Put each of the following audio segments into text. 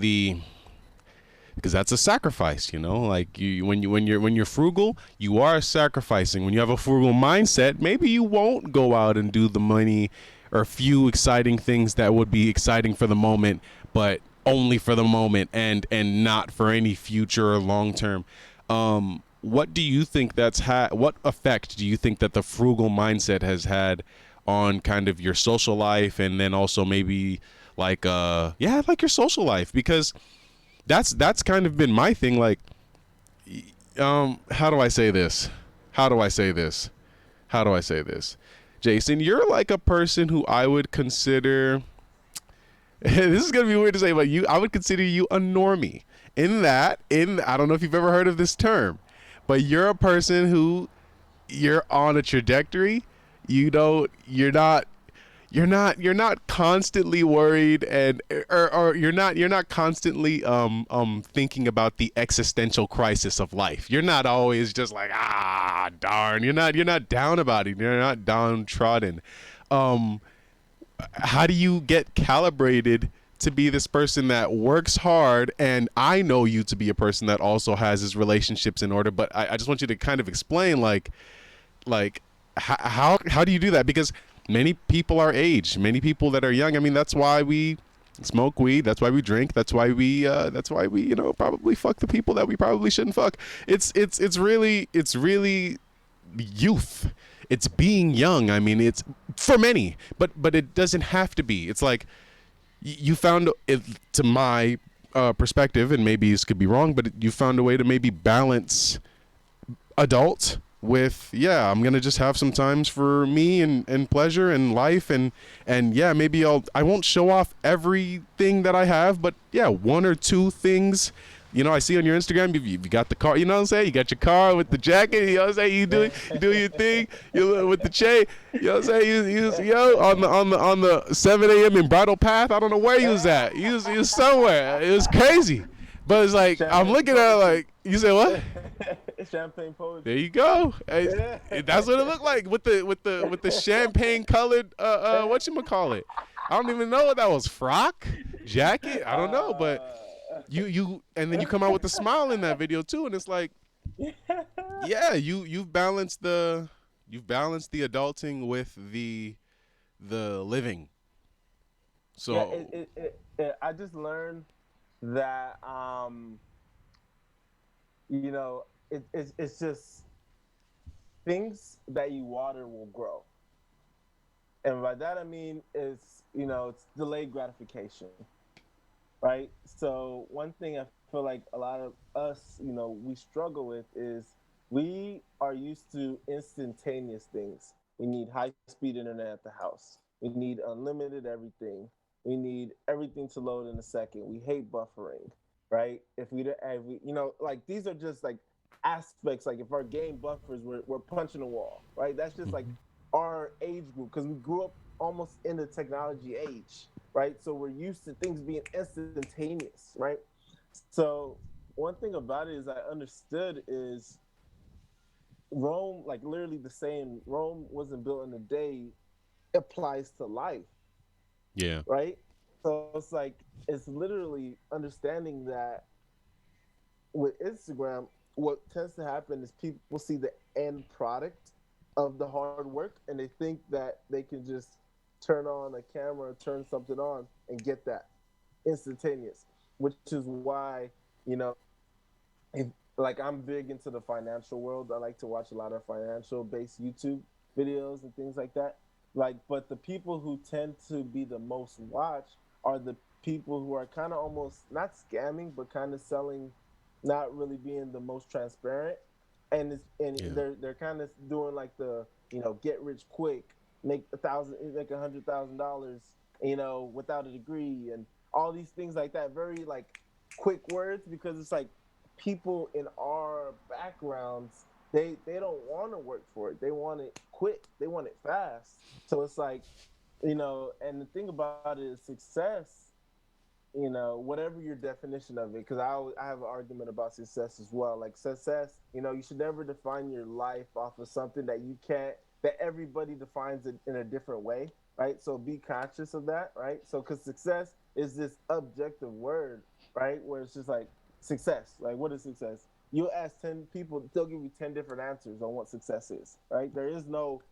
the because that's a sacrifice, like when you're frugal, you are sacrificing. When you have a frugal mindset, maybe you won't go out and do the money or few exciting things that would be exciting for the moment, but only for the moment and not for any future or long term. What do you think what effect do you think that the frugal mindset has had on kind of your social life, and then also maybe like like your social life? Because that's kind of been my thing. Like, how do I say this? How do I say this? How do I say this? Jason, you're like a person who I would consider. This is gonna be weird to say, but I would consider you a normie. In I don't know if you've ever heard of this term, but you're a person who you're on a trajectory. You're not constantly worried, or you're not constantly thinking about the existential crisis of life. You're not always just like, darn. You're not down about it. You're not downtrodden. How do you get calibrated to be this person that works hard? And I know you to be a person that also has his relationships in order, but I just want you to kind of explain, like how do you do that? Because many people our age, many people that are young, I mean, that's why we smoke weed, that's why we drink, that's why we probably fuck the people that we probably shouldn't fuck. It's really youth. It's being young. I mean, it's for many, but it doesn't have to be. It's like you found it, to my perspective, and maybe this could be wrong, but you found a way to maybe balance adult with, I'm gonna just have some times for me and pleasure and life, and maybe I won't show off everything that I have, but one or two things. I see on your Instagram, you got the car, you know what I'm saying? You got your car with the jacket, you know what I'm saying? You do your thing, you with the Che, you know what I'm saying? On the 7 a.m. in Bridle Path, I don't know where you was at. You was somewhere. It was crazy. But it's like, I'm Champagne looking at it poetry. like, you say what? Champagne There poetry. you go. Hey, Yeah. that's what it looked like with the champagne colored what you call it. I don't even know what that was. Frock, jacket. I don't know, but uh, you and then you come out with a smile in that video too, and it's like, you've balanced the adulting with the living. yeah, So I just learned that it's just things that you water will grow, and by that I mean it's delayed gratification, right? So one thing I feel like a lot of us, we struggle with is we are used to instantaneous things. We need high speed internet at the house. We need unlimited everything. We need everything to load in a second. We hate buffering, right? Like these are just like aspects. Like if our game buffers, we're punching a wall, right? That's just like mhm. our age group because we grew up almost in the technology age, right? So we're used to things being instantaneous, right? So one thing about it is I understood is Rome, like literally the same. Rome wasn't built in a day. Applies to life, Yeah, right? So it's literally understanding that with Instagram, what tends to happen is people see the end product of the hard work and they think that they can just turn on a camera, turn something on, and get that instantaneous. Which is why you know if like I'm big into the financial world. I like to watch a lot of financial based YouTube videos and things like that. Like, but the people who tend to be the most watched are the people who are kind of almost not scamming, but kind of selling, not really being the most transparent, and yeah, they're kind of doing like the get rich quick, make $100,000, without a degree, and all these things like that. Very like quick words because it's like people in our backgrounds they don't want to work for it. They want it quick. They want it fast. So it's like, and the thing about it is success, whatever your definition of it, because I have an argument about success as well. Like success, you should never define your life off of something that you can't, that everybody defines it in a different way, right? So be conscious of that, right? So, because success, is this objective word, right? Where it's just like success. Like, what is success? You ask 10 people, they'll give you 10 different answers on what success is, right? There is no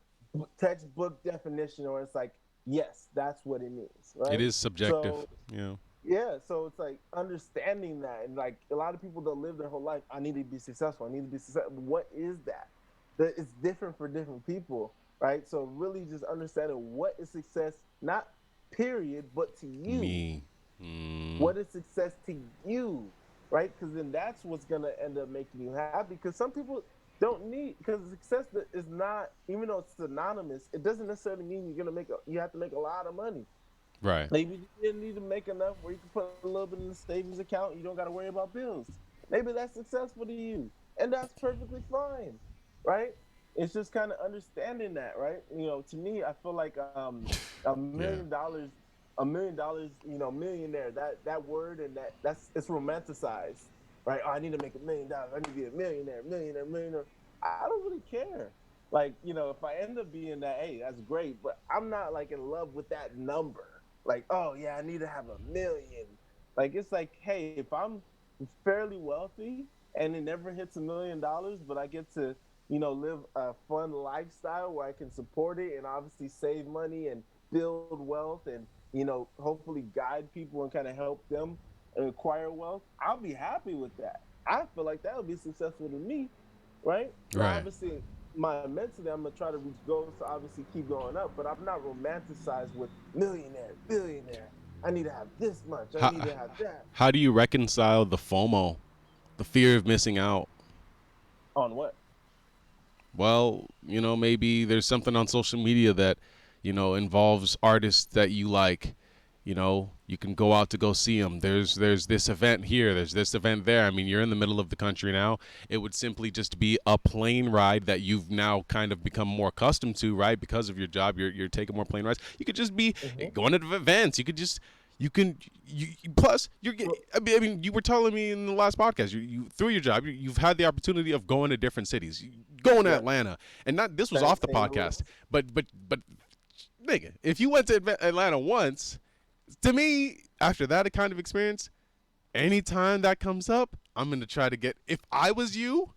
textbook definition, or it's like, yes, that's what it means, It right? is subjective. So Yeah. yeah, so it's like understanding that, and like a lot of people that live their whole life, I need to be successful. I need to be successful. What is that? That it's different for different people, right? So really, just understanding what is success, not period, but to you. Me. Mm, What is success to you, right? Because then that's what's gonna end up making you happy. Because some people don't need, because success is not, even though it's synonymous, it doesn't necessarily mean you have to make a lot of money. right. Maybe you need to make enough where you can put a little bit in the savings account. You don't got to worry about bills. Maybe that's successful to you, and that's perfectly fine, right? It's just kind of understanding that, right? To me, I feel like a million Yeah. dollars, $1 million, millionaire. That word and it's romanticized, right? Oh, I need to make $1 million. I need to be a millionaire, millionaire, millionaire. I don't really care. Like, if I end up being that, hey, that's great, but I'm not like in love with that number. Like, oh yeah, I need to have 1 million. Like, it's like, hey, if I'm fairly wealthy and it never hits $1 million, but I get to, live a fun lifestyle where I can support it and obviously save money and build wealth and, hopefully guide people and kind of help them acquire wealth, I'll be happy with that. I feel like that would be successful to me, right? Now, Right. obviously, my mentally, I'm gonna try to reach goals to obviously keep going up, but I'm not romanticized with millionaire, billionaire. I need to have this much. I How need to have that. how do you reconcile the FOMO, the fear of missing out? On what? Well, maybe there's something on social media that, involves artists that you like. You can go out to go see them. There's this event here. There's this event there. I mean, you're in the middle of the country now. It would simply just be a plane ride that you've now kind of become more accustomed to, right? Because of your job, you're taking more plane rides. You could just be Mm-hmm. going to events. You can plus Well, I mean you were telling me in the last podcast you through your job you've had the opportunity of going to different cities, going to yeah, Atlanta, and not this was off the St. podcast, Louis. but nigga, if you went to Atlanta once, to me, after that kind of experience, anytime that comes up, I'm gonna try to get. If I was you,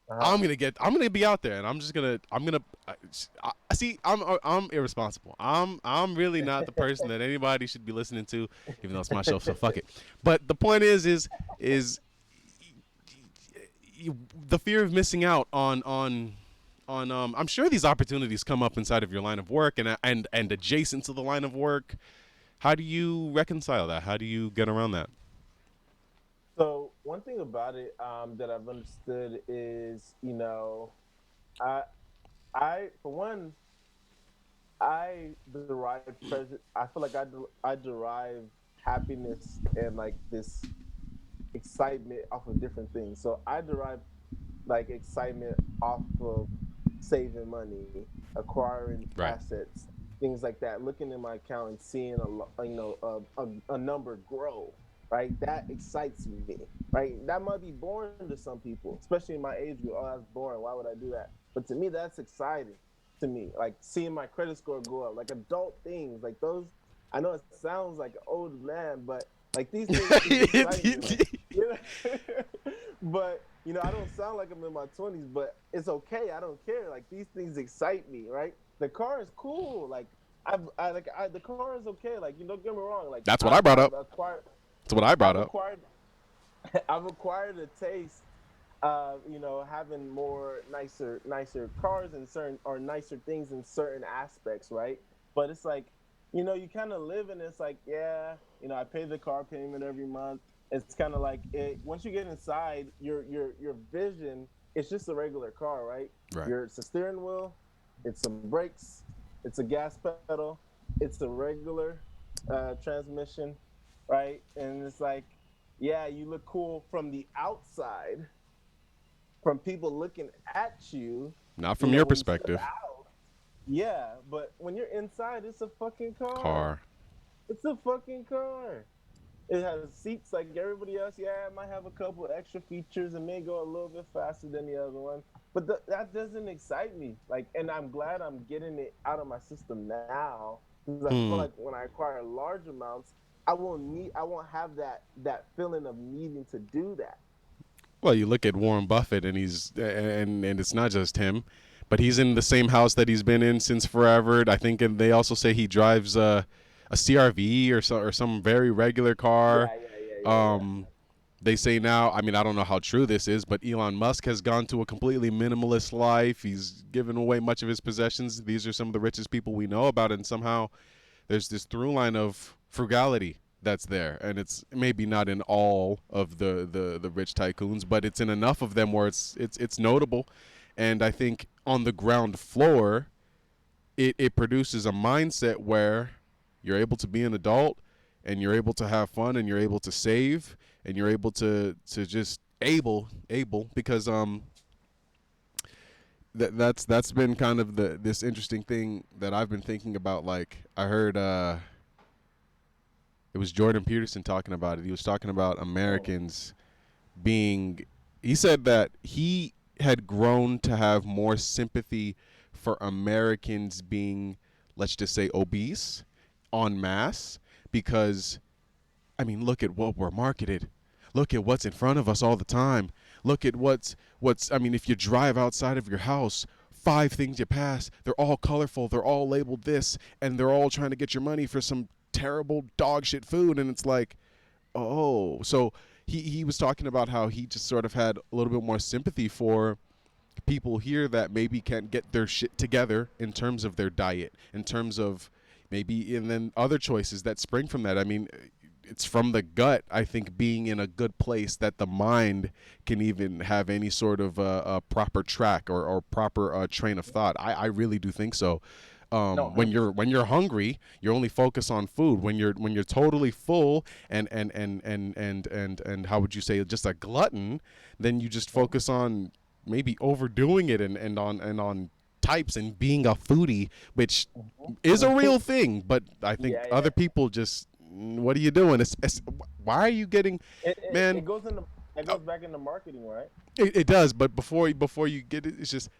Uh-huh. I'm gonna be out there, and I'm gonna. See, I'm irresponsible. I'm really not the person that anybody should be listening to, even though it's my show. So fuck it. But the point is the fear of missing out on. I'm sure these opportunities come up inside of your line of work and adjacent to the line of work. How do you reconcile that? How do you get around that? So one thing about it that I've understood is, I for one, I derive pleasure. I feel like I derive happiness and like this excitement off of different things. So I derive like excitement off of saving money, acquiring Right. assets, things like that. Looking in my account and seeing a number grow. Right, that excites me. Right, that might be boring to some people, especially in my age group. Oh, that's boring. Why would I do that? But to me, that's exciting. To me, like seeing my credit score go up, like adult things, like those. I know it sounds like an old man, but like these things excite me. Like, you know, but I don't sound like I'm in my 20s, but it's okay. I don't care. Like these things excite me, right? The car is cool. Like the car is okay. Like don't get me wrong. Like That's what I brought I've up. acquired That's what I brought I've up. acquired I've acquired a taste having more nicer cars and certain or nicer things in certain aspects, right? But it's like, you kind of live and it's like, yeah, I pay the car payment every month. It's kind of like once you get inside, your vision, it's just a regular car, right? Right. It's a steering wheel, it's some brakes, it's a gas pedal, it's a regular transmission, right? And it's like, yeah, you look cool from the outside, from people looking at you, Not from your when you step perspective. out. Yeah, but when you're inside, it's a fucking car. Car. It's a fucking car. It has seats like everybody else. Yeah, it might have a couple extra features and may go a little bit faster than the other one. But that doesn't excite me. Like, and I'm glad I'm getting it out of my system now because I feel like Hmm. when I acquire large amounts, I won't have that feeling of needing to do that. Well, you look at Warren Buffett, and and it's not just him, but he's in the same house that he's been in since forever. I think, and they also say he drives a CRV or some very regular car. Yeah, yeah, yeah, yeah, yeah. Um, they say now, I mean, I don't know how true this is, but Elon Musk has gone to a completely minimalist life. He's given away much of his possessions. These are some of the richest people we know about, and somehow there's this through line of frugality that's there, and it's maybe not in all of the rich tycoons, but it's in enough of them where it's notable. And I think on the ground floor, it produces a mindset where you're able to be an adult, and you're able to have fun, and you're able to save, and you're able to just able because that's been kind of this interesting thing that I've been thinking about. Like, I heard it was Jordan Peterson talking about it. He was talking about Oh, Americans being. He said that he had grown to have more sympathy for Americans being, let's just say, obese en masse, because I mean, look at what we're marketed. Look at what's in front of us all the time. Look at what's. I mean, if you drive outside of your house, five things you pass, they're all colorful. They're all labeled this, and they're all trying to get your money for some terrible dog shit food. And it's like, oh, so he was talking about how he just sort of had a little bit more sympathy for people here that maybe can't get their shit together in terms of their diet, in terms of maybe, and then other choices that spring from that. I mean, it's from the gut, I think, being in a good place, that the mind can even have any sort of proper track or proper train of thought. I really do think so. no, When 100%. you're hungry, you're only focused on food. When you're totally full and how would you say, just a glutton, then you just focus on maybe overdoing it, and on types and being a foodie, which is a real thing. But I think Yeah, yeah. other people just, what are you doing? Why are you getting, It man? goes into it goes back into marketing, right? It does, but before you get it, it's just,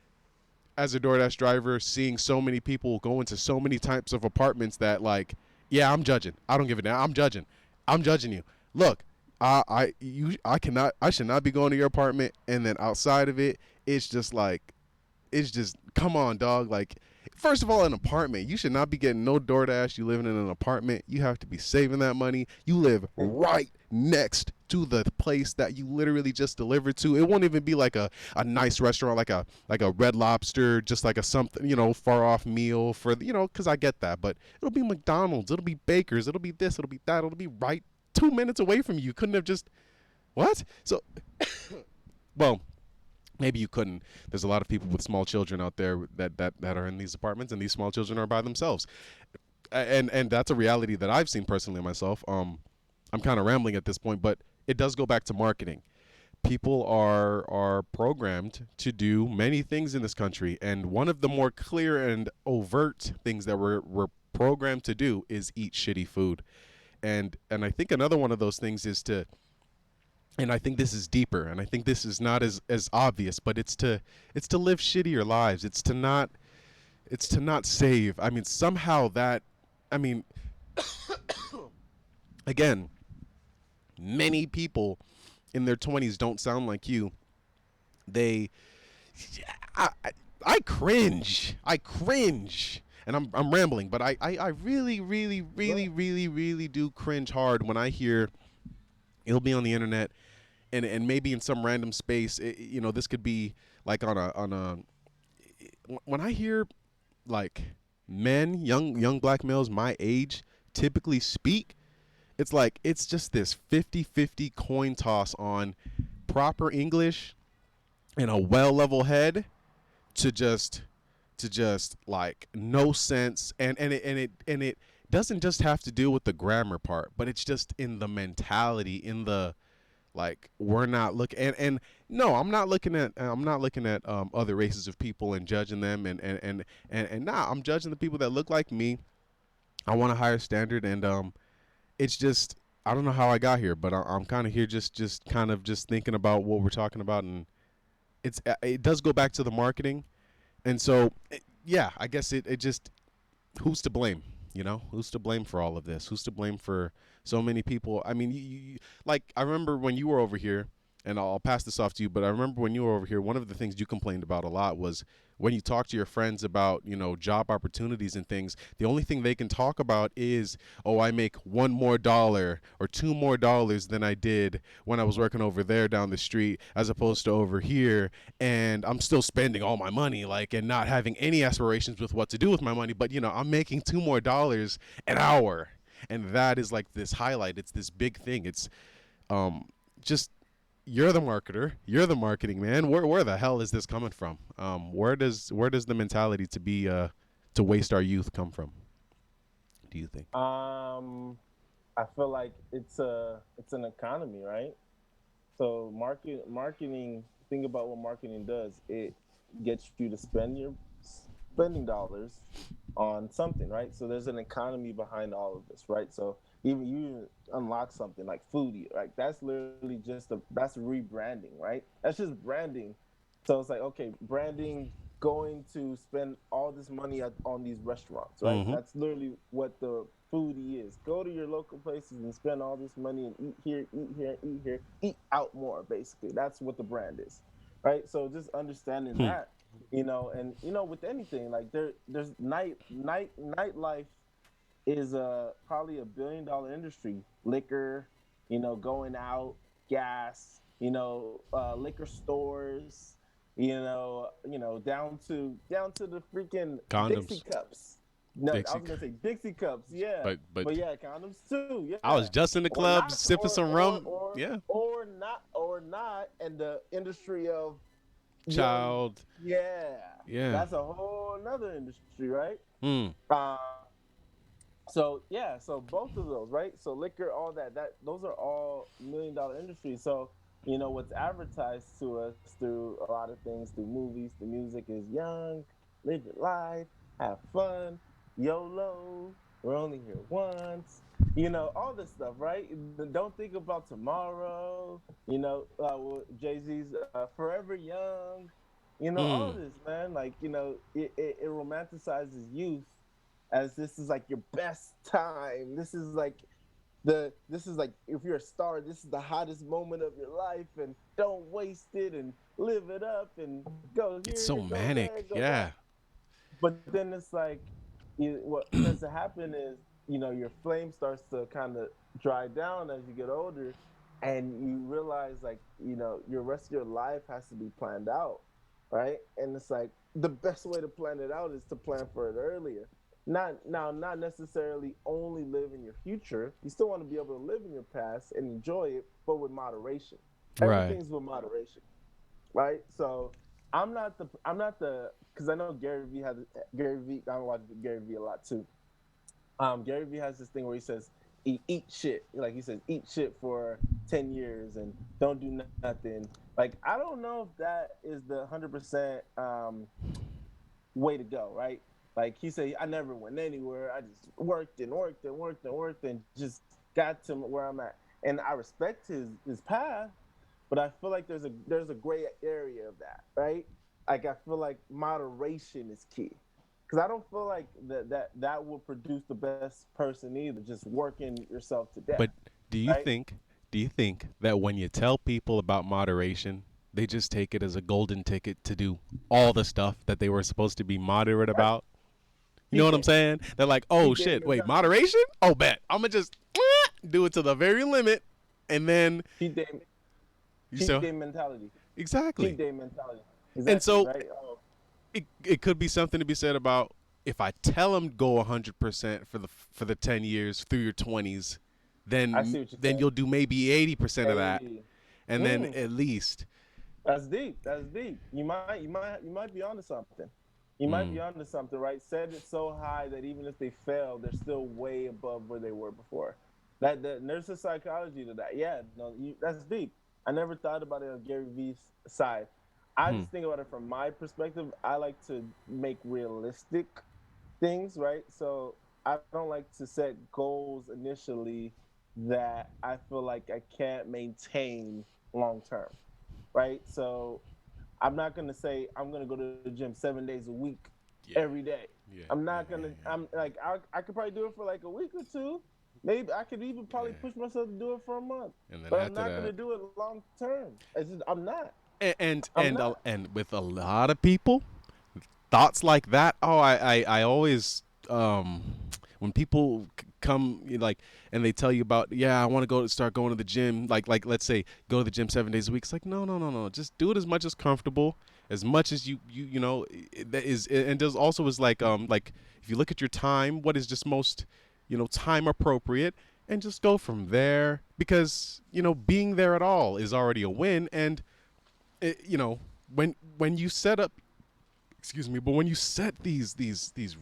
as a DoorDash driver, seeing so many people go into so many types of apartments that, like, yeah, I'm judging. I don't give a damn. I'm judging. I'm judging you. Look, I cannot, I should not be going to your apartment, and then outside of it, it's just like, it's just, come on, dog. Like, first of all, an apartment, you should not be getting no DoorDash. You living in an apartment, you have to be saving that money. You live right next to the place that you literally just delivered to. It won't even be like a nice restaurant, like a Red Lobster, just like a something, far off meal for, because I get that. But it'll be McDonald's, it'll be Baker's, it'll be this, it'll be that, it'll be right 2 minutes away from you. You couldn't have just, what? So, well, maybe you couldn't. There's a lot of people with small children out there that are in these apartments, and these small children are by themselves. And that's a reality that I've seen personally myself. I'm kind of rambling at this point, but it does go back to marketing. People are programmed to do many things in this country, and one of the more clear and overt things that we're programmed to do is eat shitty food. And I think another one of those things is to, and I think this is deeper, and I think this is not as obvious, but it's to live shittier lives. It's to not save. I mean, somehow that, I mean, again, many people in their 20s don't sound like you. They, I cringe. I cringe. And I'm rambling, but I really, really, really, Go really, really do cringe hard when I hear, it'll be on the internet, and maybe in some random space, this could be like on a when I hear, like, men, young black males my age, typically speak, it's like it's just this 50-50 coin toss on proper English and a well level head, to just like no sense, and it doesn't just have to do with the grammar part, but it's just in the mentality, in the, like, we're not looking, and no, I'm not looking at other races of people and judging them, and nah, I'm judging the people that look like me. I want a higher standard, and it's just, I don't know how I got here, but I'm kind of here, just kind of just thinking about what we're talking about, and it does go back to the marketing. And so, yeah, I guess it just, who's to blame? Who's to blame for all of this? Who's to blame for So many people. I mean, like I remember when you were over here, and I'll pass this off to you. But I remember when you were over here, one of the things you complained about a lot was when you talk to your friends about job opportunities and things. The only thing they can talk about is, oh, I make one more dollar or two more dollars than I did when I was working over there down the street, as opposed to over here, and I'm still spending all my money, like, and not having any aspirations with what to do with my money. But I'm making two more dollars an hour, and that is like this highlight. It's this big thing. It's just you're the marketer, you're the marketing man. Where the hell is this coming from? Where does the mentality to be to waste our youth come from? Do you think? I feel like it's an economy, right? So marketing. Think about what marketing does. It gets you to spend your spending dollars on something, right? So there's an economy behind all of this, right? So even you unlock something like foodie, right? That's literally that's rebranding, right? That's just branding. So it's like, okay, branding, going to spend all this money on these restaurants, right? Mm-hmm. That's literally what the foodie is. Go to your local places and spend all this money and eat here, eat here, eat here, eat out more. Basically, that's what the brand is, right? So just understanding Hmm. that, and with anything like there's nightlife is probably $1 billion industry. Liquor, going out, gas, liquor stores, down to the freaking Dixie Condoms, cups. No, I Dixie. was gonna say Dixie cups, yeah, But but yeah, condoms too, I yeah, was just in the or club not, sipping some rum. Yeah, or not, and the industry of young, child. yeah, Yeah. that's a whole another industry, right? Hmm. Um, so yeah, so both of those, right? So liquor, all that those are all $1 million industries. So what's advertised to us through a lot of things, through movies, through music, is young, live your life, have fun, YOLO, we're only here once. All this stuff, right? Don't think about tomorrow. Jay Z's "Forever Young." All Hmm. of this, man. Like it romanticizes youth as this is like your best time. This is like if you're a star, this is the hottest moment of your life, and don't waste it and live it up and go It's here, so go there, manic. go that. Yeah. But then it's like what tends to happen is your flame starts to kind of dry down as you get older, and you realize like your rest of your life has to be planned out, right? And it's like the best way to plan it out is to plan for it earlier. Not necessarily only live in your future. You still want to be able to live in your past and enjoy it, but with moderation. Right. Everything's with moderation, right? So I'm not the because I know Gary Vee has Gary Vee. I watch Gary Vee a lot too. Gary Vee has this thing where he says eat shit. Like he says, eat shit for 10 years and don't do nothing. Like I don't know if that is the 100% way to go, right? Like he said, I never went anywhere. I just worked and worked and worked and worked and just got to where I'm at. And I respect his path, but I feel like there's a gray area of that, right? Like I feel like moderation is key, because I don't feel like that will produce the best person either. Just working yourself to death, But do you right? think do you think that when you tell people about moderation, they just take it as a golden ticket to do all the stuff that they were supposed to be moderate Right? about? You know Cheat what I'm day, saying? They're like, "Oh cheat day shit, wait, mentality, moderation? Oh, bet. I'm gonna just do it to the very limit and then cheat day, you cheat say day mentality, cheat exactly." day mentality. And Exactly, so right? Oh, it could be something to be said about if I tell them go 100% for the 10 years through your 20s, I see then what you're then saying. you'll do maybe 80% of that, Hey, and then mm, at least that's deep. That's deep. You might be onto something. You might be mm, onto something, right? Set it so high that even if they fail, they're still way above where they were before. And there's a psychology to that. Yeah, no, that's deep. I never thought about it on Gary Vee's side. I hmm, just think about it from my perspective. I like to make realistic things, right? So I don't like to set goals initially that I feel like I can't maintain long term, right? So I'm not gonna say I'm gonna go to the gym 7 days a week yeah, every day. yeah, I'm yeah, not yeah, gonna. yeah. I'm like I could probably do it for like a week or two, Maybe I could even probably push myself to do it for a month, And then but I'm after not gonna that, do it long term. It's just I'm not. I'm and not. and with a lot of people, thoughts like that. Oh, I always when people come like and they tell you about, yeah, I want to go start going to the gym, like let's say go to the gym 7 days a week. It's like no, no, no, no, just do it as much as comfortable, as much as you know that is. And there's also is like if you look at your time, what is just most time appropriate, and just go from there, because being there at all is already a win. And it, when you set up, excuse me, but when you set these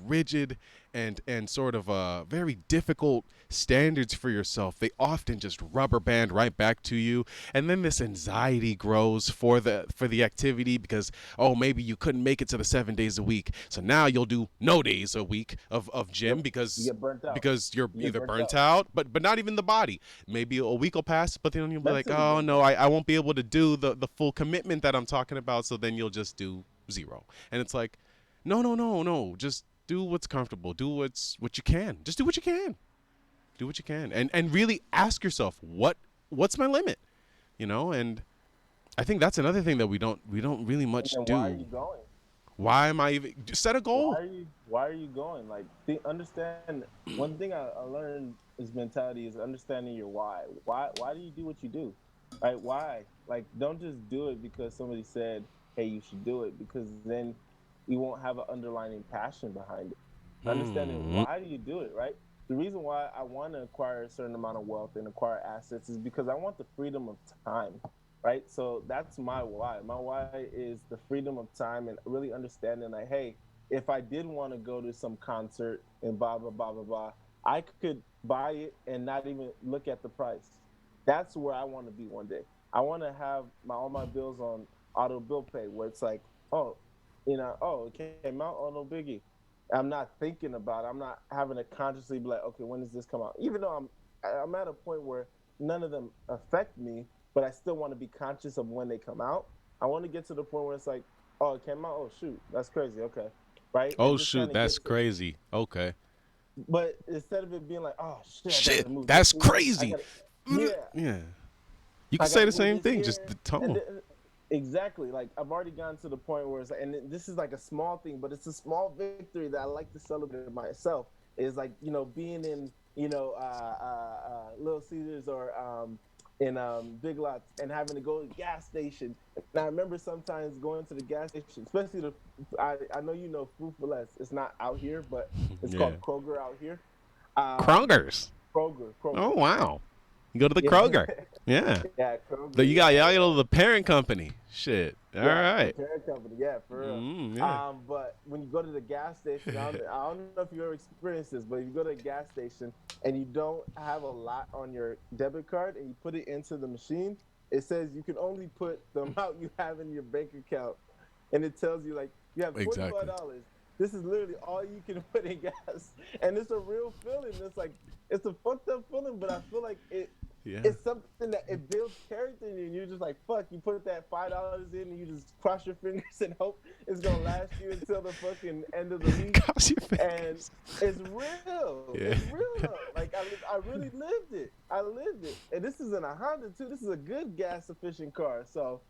rigid and sort of very difficult standards for yourself, they often just rubber band right back to you. And then this anxiety grows for the activity, because oh, maybe you couldn't make it to the 7 days a week, so now you'll do no days a week of Yep. gym, You because get burnt out. you're You get either burnt burnt out out, but not even the body. Maybe a week will pass, but then you'll be like, mentally oh burnt no, out. I won't be able to do the full commitment that I'm talking about. So then you'll just do zero. And it's like, no, no, no, no. Just do what's comfortable. Do what you can. Just do what you can. Do what you can. And really ask yourself, what's my limit? And I think that's another thing that we don't really And much then why are do. you going? Why am I even just set a Why goal? are you why are you going? Like understand one thing I learned is mentality is understanding your why. Why do you do what you do? Right? Why? Like don't just do it because somebody said, hey, you should do it, because then you won't have an underlying passion behind it. Understanding Hmm. why do you do it, right? The reason why I want to acquire a certain amount of wealth and acquire assets is because I want the freedom of time, right? So that's my why. My why is the freedom of time and really understanding like, hey, if I did want to go to some concert and blah blah blah blah blah, I could buy it and not even look at the price. That's where I want to be one day. I want to have all my bills on auto bill pay, where it's like, oh, oh, it came out, oh no biggie. I'm not thinking about it. I'm not having to consciously be like, okay, when does this come out? Even though I'm at a point where none of them affect me, but I still want to be conscious of when they come out. I want to get to the point where it's like, oh, it came out. Oh shoot, that's crazy. Okay, right, and Oh just shoot, kind of that's get to. crazy. Okay. But instead of it being like, oh shit, I gotta Shit, move this that's here. I crazy. gotta, yeah, Yeah. You I could say gotta the move same this thing, just here, the and tone. exactly. Like I've already gotten to the point where it's like, and this is like a small thing, but it's a small victory that I like to celebrate myself. Is like being in Little Caesars or in Big Lots and having to go to the gas station. And I remember sometimes going to the gas station, especially I know Frugal. It's not out here, but it's Yeah. called Kroger out here. Um, Kroger's. Kroger. Oh wow. You go to the Yeah, Kroger. Yeah. yeah, Kroger. You got Yeah, y'all the parent company. Shit. All yeah, the right. parent company. Yeah, for real. Yeah. But when you go to the gas station, I don't know if you ever experienced this, but if you go to a gas station and you don't have a lot on your debit card and you put it into the machine, it says you can only put the amount you have in your bank account, and it tells you like you have Exactly. $45. This is literally all you can put in gas, and it's a real feeling. It's like it's a fucked up feeling, but I feel like Yeah. it's something that it builds character in you, and you're just like, fuck, you put that $5 in and you just cross your fingers and hope it's gonna last you until the fucking end of the week. Cross your And fingers. it's real. Yeah. It's real though. Like I really lived it. I lived it. And this isn't a Honda too. This is a good gas efficient car. So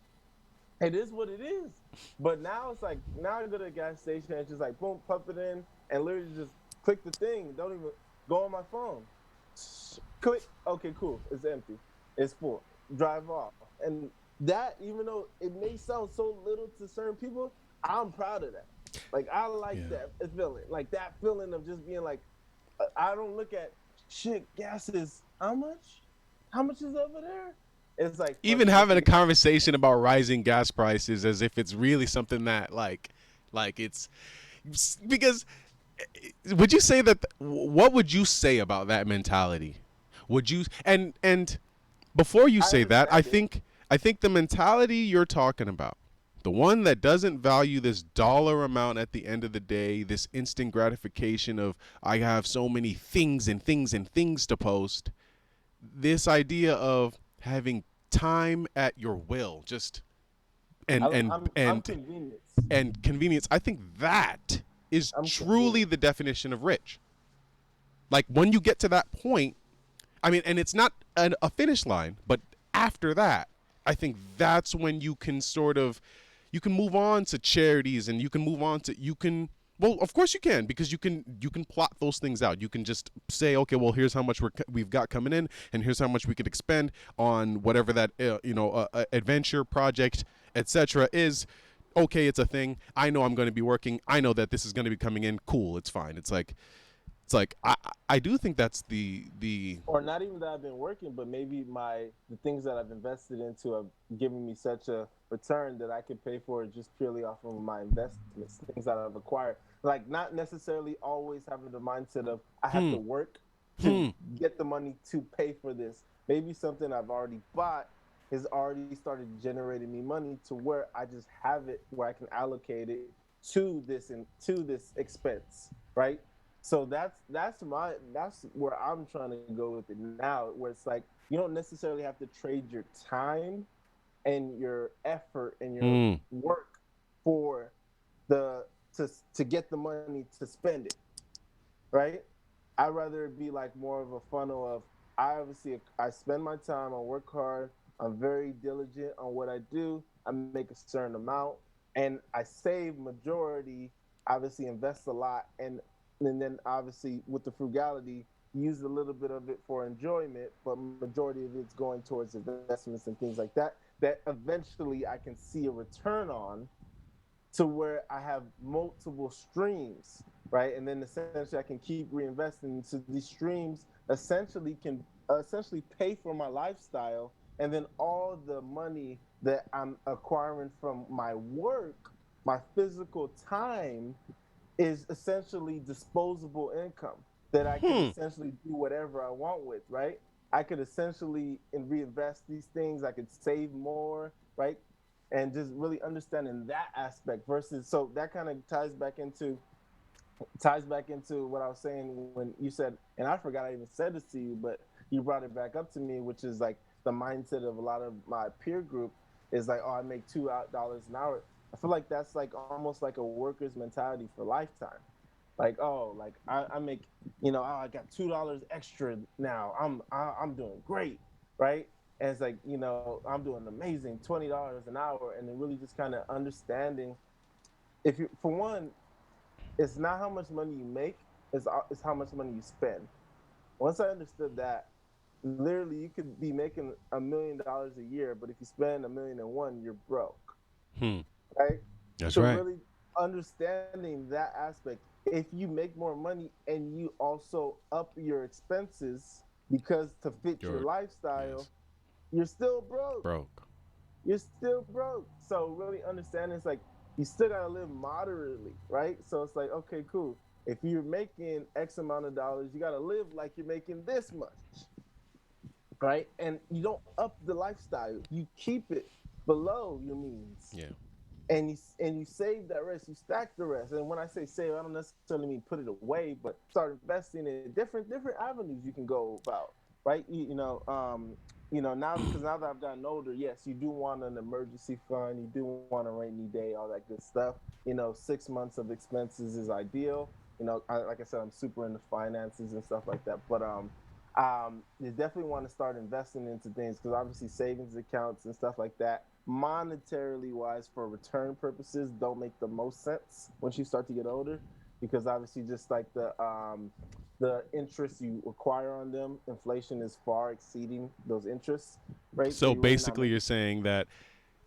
it is what it is. But now it's like now I go to a gas station and it's just like boom, pump it in and literally just click the thing. Don't even go on my phone. Click. Okay, cool. It's empty. It's full. Drive off. And that, even though it may sound so little to certain people, I'm proud of that. Like I like Yeah. that feeling. Like that feeling of just being like, I don't look at shit. Gas is how much? How much is over there? It's like fuck Even it. This having a is conversation about rising gas prices as if it's really something that it's because would you say that what would you say about that mentality? Would you and before you I say that, I understand it. think I think the mentality you're talking about, the one that doesn't value this dollar amount at the end of the day, this instant gratification of I have so many things and things and things to post, this idea of having time at your will, just and I, and I'm and convenience. and convenience. I think that is I'm truly convenience. the definition of rich. Like when you get to that point, I mean, and it's not a finish line, but after that, I think that's when you can sort of you can move on to charities, and you can move on to you can well, of course you can, because you can plot those things out. You can just say, okay, well, here's how much we've got coming in, and here's how much we could expend on whatever that adventure project, etc. is. Okay, it's a thing. I know I'm going to be working. I know that this is going to be coming in. Cool, it's fine. It's like I do think that's the Or not even that I've been working, but maybe the things that I've invested into have given me such a return that I could pay for it just purely off of my investments, things that I've acquired. Like not necessarily always having the mindset of I have to work to hmm get the money to pay for this. Maybe something I've already bought has already started generating me money to where I just have it where I can allocate it to this expense, right? So that's where I'm trying to go with it now, where it's like you don't necessarily have to trade your time and your effort and your hmm work for the to get the money to spend it, right? I'd rather it be like more of a funnel of I spend my time, I work hard, I'm very diligent on what I do, I make a certain amount, and I save majority, obviously invest a lot, and then obviously with the frugality, use a little bit of it for enjoyment, but majority of it's going towards investments and things like that. That eventually I can see a return on to where I have multiple streams, right? And then essentially I can keep reinvesting into these streams. Essentially can essentially pay for my lifestyle, and then all the money that I'm acquiring from my work, my physical time, is essentially disposable income that I could hmm essentially do whatever I want with, right? I could essentially reinvest these things. I could save more, right? And just really understanding that aspect versus so that kind of ties back into what I was saying when you said, and I forgot I even said this to you, but you brought it back up to me, which is like the mindset of a lot of my peer group is like, oh, I make $2 an hour. I feel like that's like almost like a worker's mentality for lifetime. Like, oh, like I make, oh, I got $2 extra now. I'm doing great, right? And it's like, I'm doing amazing, $20 an hour, and then really just kind of understanding if you, for one, it's not how much money you make, it's how much money you spend. Once I understood that, literally you could be making $1 million a year, but if you spend 1,000,001, you're broke, hmm right? that's So right. really understanding that aspect, if you make more money and you also up your expenses because to fit your You're lifestyle, yes you're still broke. broke. You're still broke. So really understanding it's like you still gotta live moderately, right? So it's like, okay, cool. If you're making X amount of dollars, you gotta live like you're making this much, right? And you don't up the lifestyle. You keep it below your means, Yeah. and you save that rest. You stack the rest. And when I say save, I don't necessarily mean put it away, but start investing in different avenues you can go about, right? Now because now that I've gotten older, yes, you do want an emergency fund, you do want a rainy day, all that good stuff. 6 months of expenses is ideal. Like I said, I'm super into finances and stuff like that. But you definitely want to start investing into things because obviously savings accounts and stuff like that, monetarily wise, for return purposes, don't make the most sense once you start to get older, because obviously just like the interest you acquire on them, inflation is far exceeding those interest rates, so So you're really not basically, making. you're saying that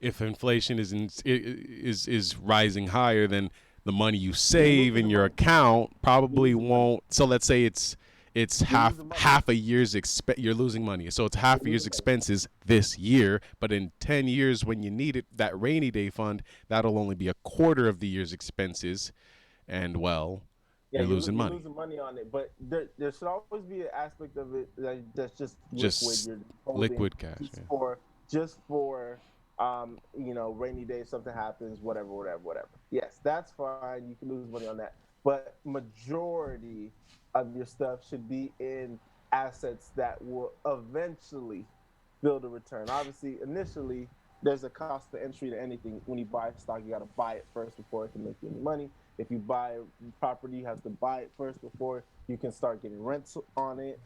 if inflation is rising higher, then the money you You're save in losing your money. account You're probably losing money. won't. So let's say it's You're half losing money. half a year's you're losing money. So it's half You're a year's losing money. expenses this year, but in 10 years when you need it, that rainy day fund, that'll only be a quarter of the year's expenses, and well, Yeah, you're losing you're money. losing money on it, but there should always be an aspect of it that's just liquid. Just You're holding liquid cash, just yeah. for rainy day, something happens, whatever. Yes, that's fine. You can lose money on that, but majority of your stuff should be in assets that will eventually build a return. Obviously, initially there's a cost to entry to anything. When you buy stock, you got to buy it first before it can make you any money. If you buy property, you have to buy it first before you can start getting rents on it.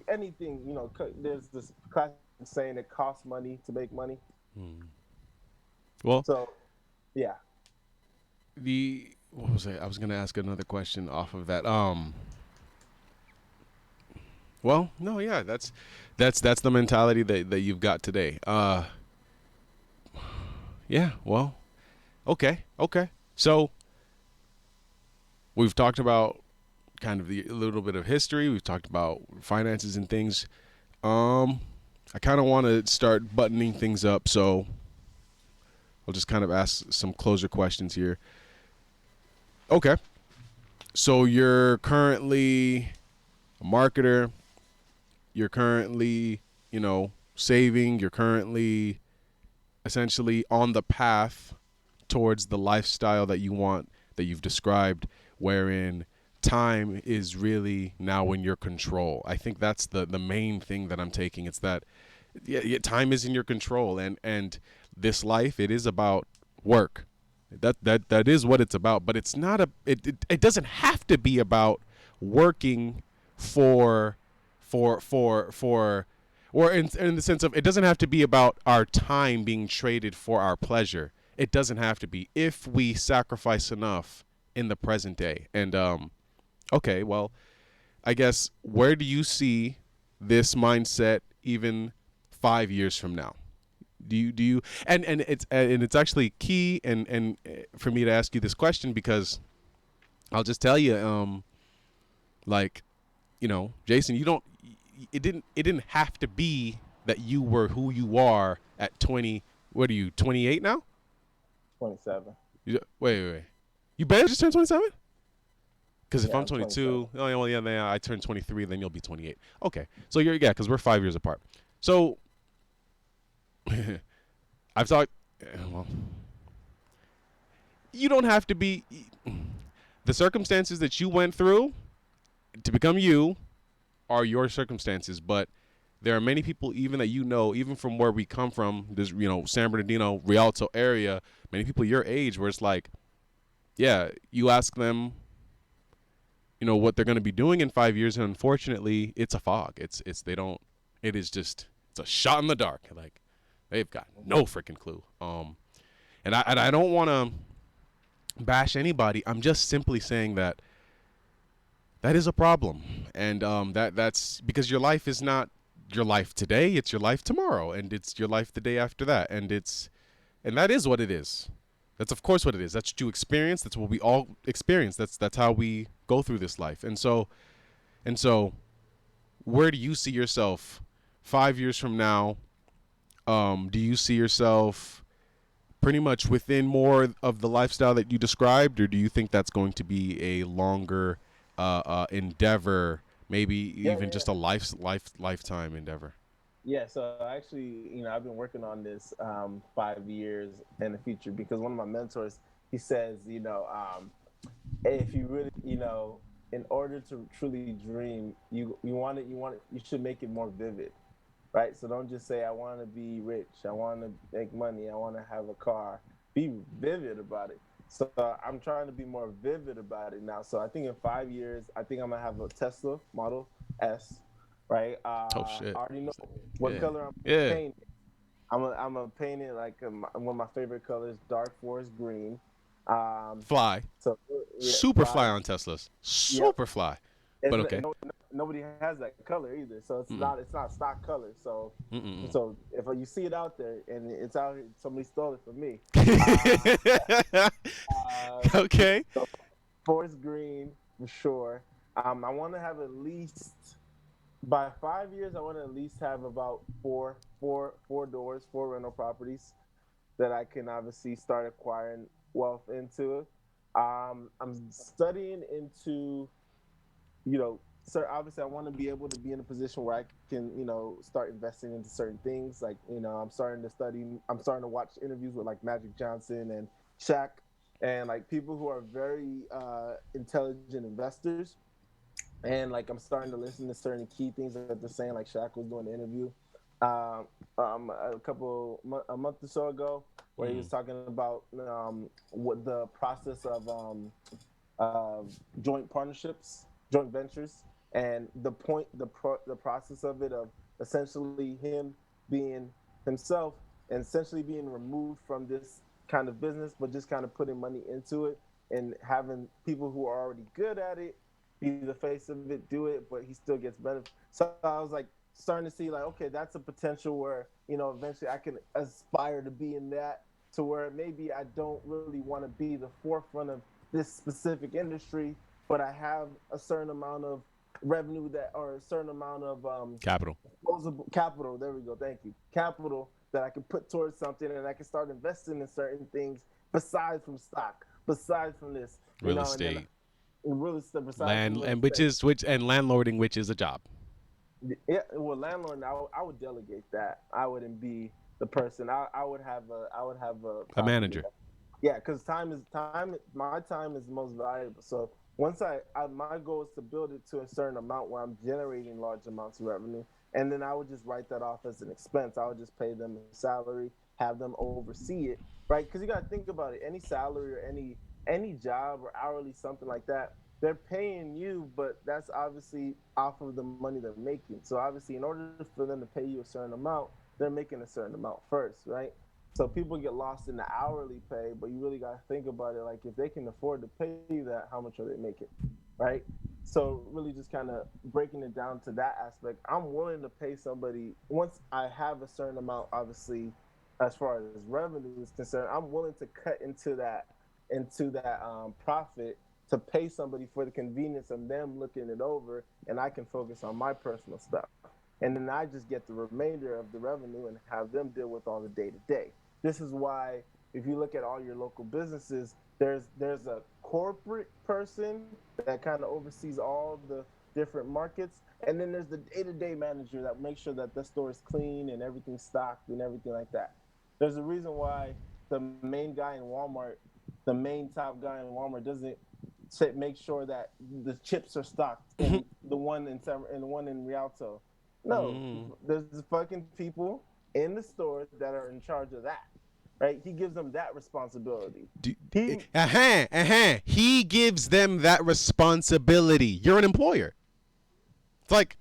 Anything. There's this classic saying it costs money to make money. Hmm. Well, So yeah, the what was it? I was gonna ask another question off of that. Well, no, yeah, that's the mentality that you've got today. Yeah, well, okay, okay. So we've talked about kind of a little bit of history. We've talked about finances and things. Um, I kind of want to start buttoning things up, so I'll just kind of ask some closer questions here. Okay, so you're currently a marketer. You're currently, saving. You're currently essentially on the path towards the lifestyle that you want, that you've described, wherein time is really now in your control. I think that's the main thing that I'm taking. It's that, yeah, time is in your control, and this life, it is about work. That is what it's about. But it's not it doesn't have to be about working for for or in the sense of, it doesn't have to be about our time being traded for our pleasure. It doesn't have to be, if we sacrifice enough in the present day. And okay, well, I guess, where do you see this mindset even 5 years from now? Do you and it's actually key, and for me to ask you this question, because I'll just tell you, like, Jason, you don't. It didn't have to be that you were who you are at 20. What are you, 28 now? 27. Wait. You better just turn 27. Because if Yeah, I'm I'm 27. 22, oh yeah, well, yeah, I turn 23, then you'll be 28. Okay, so yeah, because we're 5 years apart. So I've thought, well, you don't have to be. The circumstances that you went through to become you are your circumstances, but there are many people, even that even from where we come from, this, San Bernardino, Rialto area, many people your age, where it's like, yeah, you ask them, what they're going to be doing in 5 years, and unfortunately, it's a fog. It's they don't. It is just, it's a shot in the dark. Like, they've got no freaking clue. And I don't want to bash anybody. I'm just simply saying that that is a problem, and that's because your life is not your life today. It's your life tomorrow, and it's your life the day after that, and that is what it is. That's of course what it is. That's what you experience. That's what we all experience. That's how we go through this life. And so, where do you see yourself 5 years from now? Do you see yourself pretty much within more of the lifestyle that you described, or do you think that's going to be a longer endeavor, maybe Yeah, even just a lifetime endeavor? yeah. So actually, I've been working on this 5 years in the future because one of my mentors, he says, if you really, in order to truly dream, you should make it more vivid, right? So don't just say I want to be rich, I want to make money, I want to have a car. Be vivid about it. So I'm trying to be more vivid about it now. So I think in 5 years, I think I'm gonna have a Tesla Model S, right? Oh I shit! already know what Yeah, color I'm yeah. painting. I'm a paint it like one of my favorite colors, dark forest green. Um, Fly, so yeah, super fly fly. on Teslas, Yep. super fly. It's But okay. nobody has that color either, so Mm-mm. it's not stock color. So Mm-mm. so if you see it out there and it's out here, somebody stole it from me. Uh, yeah, Okay. so forest green for sure. I want to have at least by 5 years. I want to at least have about four doors, four rental properties that I can obviously start acquiring wealth into. I'm studying into, sir, obviously I want to be able to be in a position where I can, start investing into certain things. Like, I'm starting to watch interviews with like Magic Johnson and Shaq and like people who are very intelligent investors. And like I'm starting to listen to certain key things that they're saying, like Shaq was doing the interview. um, a month or so ago, where he was talking about what the process of joint partnerships, joint ventures, and the process of it, of essentially him being himself and essentially being removed from this kind of business, but just kind of putting money into it and having people who are already good at it be the face of it, do it, but he still gets benefit. So I was like starting to see like, okay, that's a potential where, eventually I can aspire to be in that, to where maybe I don't really want to be the forefront of this specific industry, but I have a certain amount of revenue, that, or a certain amount of Capital. disposable capital. There we go. Thank you. Capital that I can put towards something, and I can start investing in certain things besides from stock, besides from this, Real and then estate. really besides from Land real and which estate. is which and landlording, which is a job. Yeah, well, landlord, I would delegate that. I wouldn't be the person. I would have a A property. manager. Yeah, because time. My time is the most valuable. So once my goal is to build it to a certain amount where I'm generating large amounts of revenue, and then I would just write that off as an expense. I would just pay them a salary, have them oversee it, right? Because you got to think about it. Any salary or any job or hourly something like that, they're paying you, but that's obviously off of the money they're making. So obviously, in order for them to pay you a certain amount, they're making a certain amount first, right? So people get lost in the hourly pay, but you really got to think about it. Like, if they can afford to pay you that, how much are they making, right? So really, just kind of breaking it down to that aspect. I'm willing to pay somebody once I have a certain amount, obviously, as far as revenue is concerned. I'm willing to cut into that profit to pay somebody for the convenience of them looking it over, and I can focus on my personal stuff. And then I just get the remainder of the revenue and have them deal with all the day to day. This is why, if you look at all your local businesses, there's a corporate person that kind of oversees all the different markets, and then there's the day-to-day manager that makes sure that the store is clean and everything's stocked and everything like that. There's a reason why the main guy in Walmart, the main top guy in Walmart, doesn't make sure that the chips are stocked in the one in Rialto. No, Mm. there's fucking people in the store that are in charge of that. Right? He gives them that responsibility. Do, He He gives them that responsibility. You're an employer. It's like,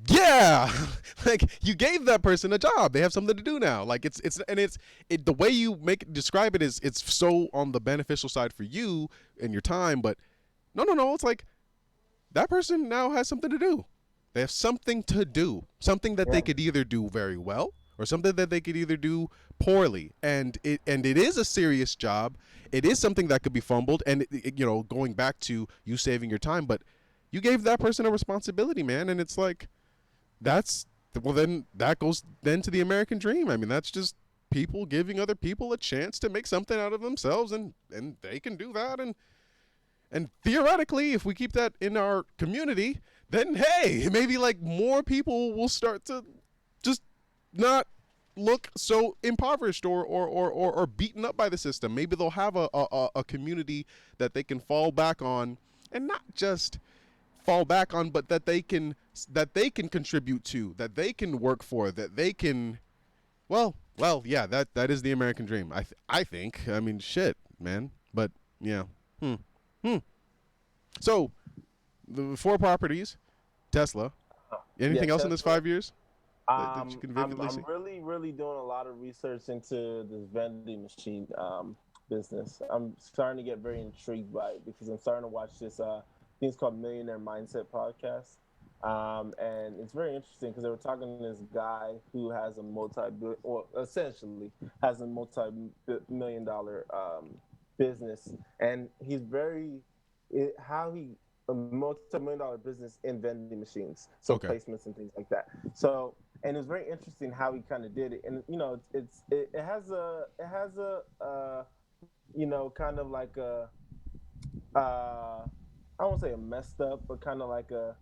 yeah, like you gave that person a job. They have something to do now. Like it's the way you describe it is it's so on the beneficial side for you and your time, but no. It's like that person now has something to do. They have something to do, something that yeah they could either do very well or something that they could either do poorly. And it is a serious job. It is something that could be fumbled. And going back to you saving your time, but you gave that person a responsibility, man. And it's like that's well, then that goes then to the American dream. I mean, that's just people giving other people a chance to make something out of themselves, and they can do that. And theoretically, if we keep that in our community, then hey, maybe like more people will start to just not look so impoverished or beaten up by the system. Maybe they'll have a community that they can fall back on, and not just fall back on, but that they can contribute to, that they can work for, that they can. Yeah, that is the American dream. I think. I mean, shit, man. But yeah. Hmm. Hmm. So the four properties, Tesla. yeah Anything else in this Tesla. 5 years that you can vividly I'm see? really doing a lot of research into this vending machine business. I'm starting to get very intrigued by it because I'm starting to watch this. I think it's called Millionaire Mindset podcast. And it's very interesting because they were talking to this guy who has a or essentially has a multi-million dollar business, and he's how he a multi-million dollar business in vending machines, so Okay. placements and things like that. So, and it's very interesting how he kind of did it, and it has a kind of like a I won't say a messed up, but kind of like a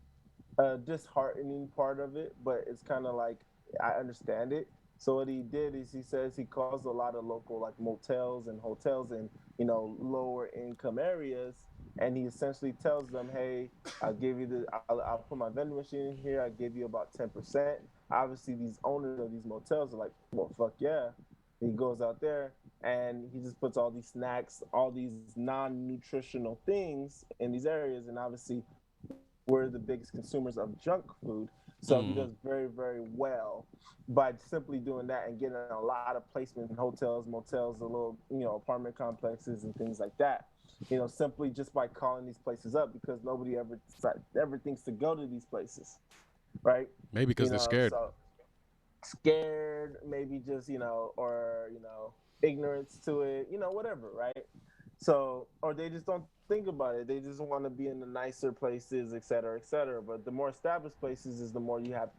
disheartening part of it, but it's kind of like I understand it. So what he did is he says he calls a lot of local like motels and hotels in lower income areas, and he essentially tells them, "Hey, I'll give you I'll put my vending machine in here. I give you about 10%, obviously these owners of these motels are like, well, fuck yeah. He goes out there and he just puts all these snacks, all these non-nutritional things in these areas, and obviously we're the biggest consumers of junk food. So he does Mm. very, very well by simply doing that and getting a lot of placement in hotels, motels, the little, apartment complexes and things like that. Simply just by calling these places up because nobody ever thinks to go to these places, right? Maybe because they're scared. So scared, maybe just or ignorance to it, whatever, right? So, or they just don't think about it. They just want to be in the nicer places, et cetera, et cetera. But the more established places is the more you have